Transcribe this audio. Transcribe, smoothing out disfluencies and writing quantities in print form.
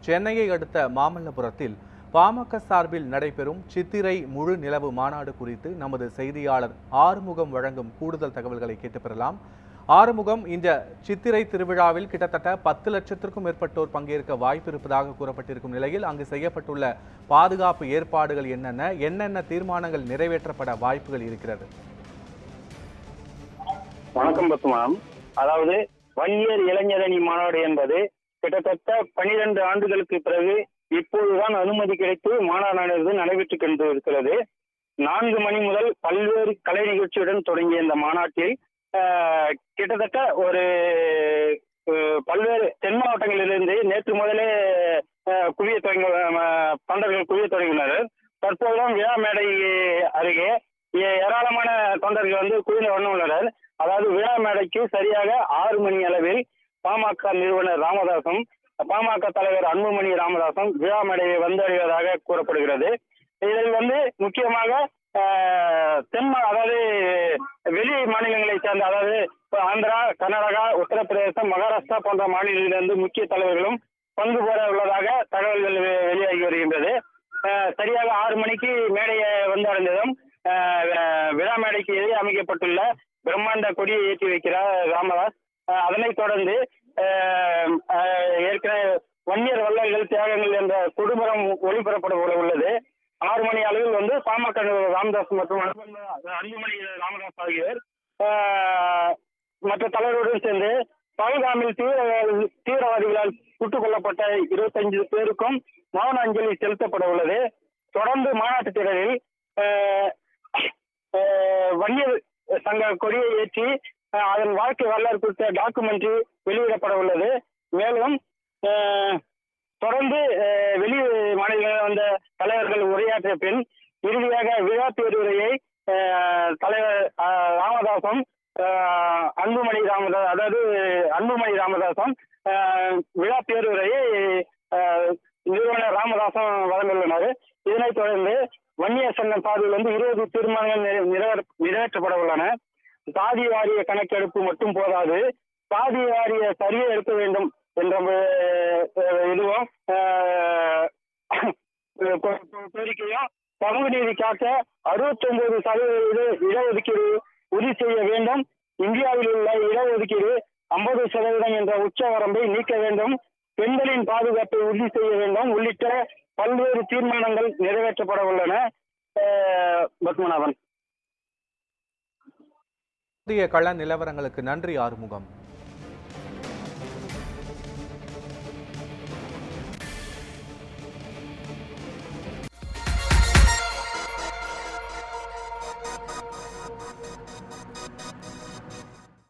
சென்னையை அடுத்த மாமல்லபுரத்தில் பாமக சார்பில் நடைபெறும் சித்திரை முழு நிலவு மாநாடு குறித்து நமது செய்தியாளர் ஆறுமுகம் வழங்கும் கூடுதல் தகவல்களை கேட்டு பெறலாம். ஆறுமுகம், இந்த சித்திரை திருவிழாவில் கிட்டத்தட்ட 10 லட்சத்திற்கும் மேற்பட்டோர் பங்கேற்க வாய்ப்பு இருப்பதாக கூறப்பட்டிருக்கும் நிலையில் அங்கு செய்யப்பட்டுள்ள பாதுகாப்பு ஏற்பாடுகள் என்னென்ன தீர்மானங்கள் நிறைவேற்றப்பட வாய்ப்புகள் இருக்கிறது? வணக்கம் பத்மாம். அதாவது வன்னியர் இளைஞரணி மாநாடு என்பது கிட்டத்தட்ட 12 ஆண்டுகளுக்கு பிறகு இப்போதுதான் அனுமதி கிடைத்து மாநாடு நடைபெற்றுக் கொண்டிருக்கிறது. 4 மணி முதல் பல்வேறு கலை நிகழ்ச்சியுடன் தொடங்கிய இந்த மாநாட்டில் கிட்டத்தட்ட ஒரு பல்வேறு தென் மாவட்டங்களிலிருந்து நேற்று முதலே தொண்டர்கள் குவிய தொடங்கினர். தற்போதுதான் விழா மேடை அருகே ஏராளமான தொண்டர்கள் குவிந்த வண்ணம் உள்ளனர். அதாவது விழா மேடைக்கு சரியாக 6 மணி அளவில் பாமக நிறுவனர் ராமதாசும் பாமக தலைவர் அன்புமணி ராமதாசும் விழா மேடையை வந்தடைவதாக கூறப்படுகிறது. இதில் முக்கியமாக அதாவது வெளி மாநிலங்களை சேர்ந்த, அதாவது ஆந்திரா, கர்நாடகா, உத்தரப்பிரதேசம், மகாராஷ்டிரா போன்ற மாநிலங்களிலிருந்து முக்கிய தலைவர்களும் பங்கு பெற உள்ளதாக தகவல்கள் வெளியாகி வருகின்றது. சரியாக 6 மணிக்கு மேடையை அடைந்ததும் விழா மேடைக்கு எதிரே அமைக்கப்பட்டுள்ள பிரம்மாண்ட கொடியை ஏற்றி வைக்கிறார் ராமதாஸ். அதனைத் தொடர்ந்து ஏற்கனவே வன்னியர் வள்ளல்கள் தியாகங்கள் என்ற குடும்பம் ஒளிபரப்பட உள்ளது. 6 மணி அளவில் பாமக ராமதாஸ் மற்றும் அன்புமணி ராமதாஸ் ஆகியோர் மற்ற தலைவருடன் சேர்ந்து பல்காமில் தீவிரவாதிகளால் சுட்டுக் கொல்லப்பட்ட 25 பேருக்கும் மௌன அஞ்சலி செலுத்தப்பட உள்ளது. தொடர்ந்து மாநாட்டு திடலில் வன்னியர் சங்க கொடியை ஏற்றி அதன் வாழ்க்கை வரலாறு குறித்த டாக்குமெண்ட்ரி வெளியிடப்பட உள்ளது. மேலும் தொடர்ந்து வெளி மாநிலங்களில் வந்த தலைவர்கள் உரையாற்றிய பின் இறுதியாக விழா பேருரையை தலைவர் ராமதாசும் அன்புமணி ராமதாசும் விழா பேருரையை நிறுவனர் ராமதாசும் வழங்கியுள்ளனர். இதனைத் தொடர்ந்து வன்னியர் சங்கம் சார்பில் 20 தீர்மானங்கள் நிறைவேற்றப்பட உள்ளன. சாதி வாரிய கணக்கெடுப்பு மட்டும் போதாது, சாதி வாரிய சரியை எடுக்க வேண்டும் என்ற இதுவும் கோரிக்கையும், சமூக நீதி காக்க 69% இடஒதுக்கீடு உறுதி செய்ய வேண்டும், இந்தியாவில் உள்ள இடஒதுக்கீடு 50% என்ற உச்ச வரம்பை நீக்க வேண்டும், பெண்களின் பாதுகாப்பை உறுதி செய்ய வேண்டும் உள்ளிட்ட பல்வேறு தீர்மானங்கள் நிறைவேற்றப்பட உள்ளன. பத்மநாபன். கள நிலவரங்களுக்கு நன்றி ஆறுமுகம்.